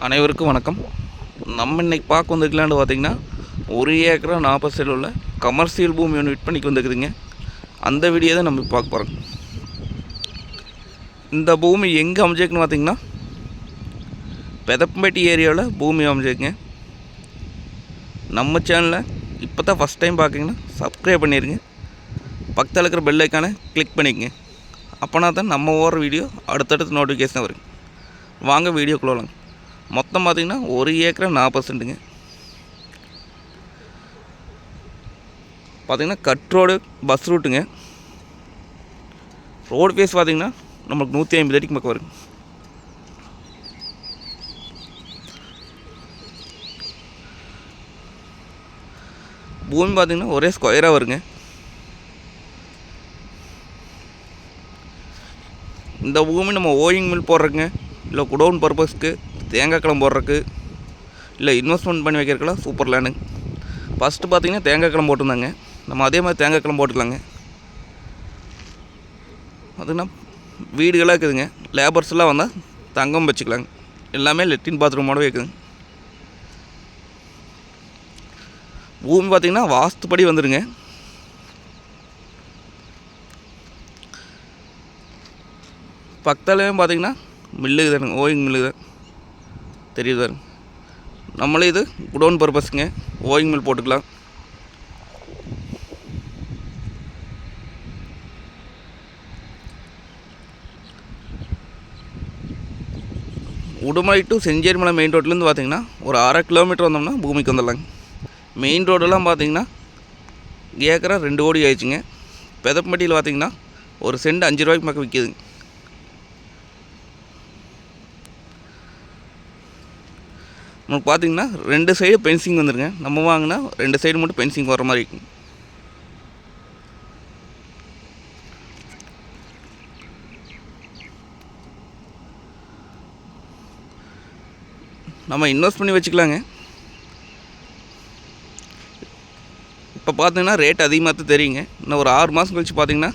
அனைவருக்கும் வணக்கம். நம்ம இன்றைக்கி பார்க்க வந்துக்கலான்னு பார்த்திங்கன்னா 1 ஏக்கரா 40 சென்ட் உள்ள கமர்ஷியல் பூமி ஒன்று விற்பனைக்கு வந்துக்குதுங்க. அந்த வீடியோ தான் நம்ம பார்க்க போகிறோம். இந்த பூமி எங்கே அமைஞ்சிருக்குன்னு பார்த்திங்கன்னா பெதப்பம்பட்டி ஏரியாவில் பூமி அமைஞ்சிருக்குங்க. நம்ம சேனலில் இப்போ தான் ஃபஸ்ட் டைம் பார்க்குறீங்கன்னா சப்ஸ்கிரைப் பண்ணிடுங்க. பக்கத்தில் இருக்கிற பெல் ஐக்கானை கிளிக் பண்ணிக்கங்க. அப்போனா தான் நம்ம ஓடுற வீடியோ அடுத்தடுத்து நோட்டிஃபிகேஷன் வருங்க. வாங்க வீடியோக்குள்ள வாங்க. மொத்தம் பார்த்திங்கன்னா 1 ஏக்கரா 40 சென்ட்டுங்க. பார்த்திங்கன்னா கட் ரோடு பஸ் ரூட்டுங்க. ரோடு ஃபேஸ் பார்த்திங்கன்னா நம்மளுக்கு 150 அடிக்கு பக்கம் வருங்க. பூமி பார்த்திங்கன்னா ஒரே ஸ்கொயராக வருங்க. இந்த பூமி நம்ம ஓயிங் மில் போடுறதுங்க, இல்லை குடோன் பர்பஸ்க்கு, தேங்காய் கிழங்கு போடுறதுக்கு, இல்லை இன்வெஸ்ட்மெண்ட் பண்ணி வைக்கிறதுக்கெல்லாம் சூப்பர் லேண்டுங்க. ஃபஸ்ட்டு பார்த்திங்கன்னா தேங்காய் கிழங்கு போட்டிருந்தாங்க. நம்ம அதே மாதிரி தேங்காய் கிழங்கு போட்டுக்கலாங்க. அதுனா வீடுகளாக இருக்குதுங்க. லேபர்ஸ்லாம் வந்தால் தங்கம் வச்சுக்கலாங்க. எல்லாமே லெட்டின் பாத்ரூமோடவே இருக்குதுங்க. பூமி பார்த்திங்கன்னா வாஸ்துப்படி வந்துடுங்க. பக்கத்துலேயும் பார்த்திங்கன்னா மில்லுக்கு தானுங்க, ஓயிங் மில்லு தான் தெரியுது. நம்மளே இது குடோன் பர்பஸ்ங்க, ஓயிங் மில் போட்டுக்கலாம். உடுமலை டு செஞ்சேரிமலை மெயின் ரோட்லேருந்து பார்த்திங்கன்னா ஒரு 1/2 கிலோமீட்டர் வந்தோம்னா பூமிக்கு வந்துடலாங்க. மெயின் ரோடெல்லாம் பார்த்திங்கன்னா ஏக்கரா 2 கோடி ஆயிடுச்சுங்க. பெதப்பம்பட்டியில் பார்த்திங்கன்னா ஒரு சென்ட் 5 ரூபாய்க்கு பக்கம் விற்கிதுங்க. நமக்கு பார்த்திங்கன்னா 2 சைடு பென்சிங் வந்துருங்க. நம்ம வாங்கினா 2 சைடு மட்டும் பென்சிங் வர மாதிரி இருக்குங்க. நம்ம இன்வெஸ்ட் பண்ணி வச்சுக்கலாங்க. இப்போ பார்த்தீங்கன்னா ரேட் அதிகமாக தான் தெரியுங்க. இன்னும் ஒரு 6 மாதம் கழிச்சு பார்த்திங்கன்னா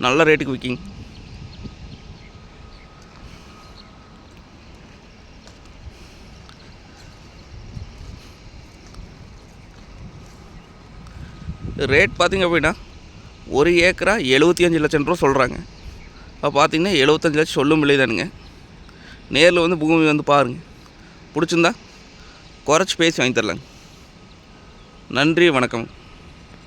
நல்ல ரேட்டுக்கு விற்கிங்க. ரேட் பார்த்திங்க அப்படின்னா 1 ஏக்கரா 75 லட்சம் ரூபா சொல்கிறாங்க. அப்போ பார்த்திங்கன்னா 75 லட்சம் சொல்லும் விலை தானுங்க. நேரில் வந்து பூமி வந்து பாருங்கள். பிடிச்சிருந்தா குறைச்சி பேசி வாங்கி தரலாங்க. நன்றி, வணக்கம்.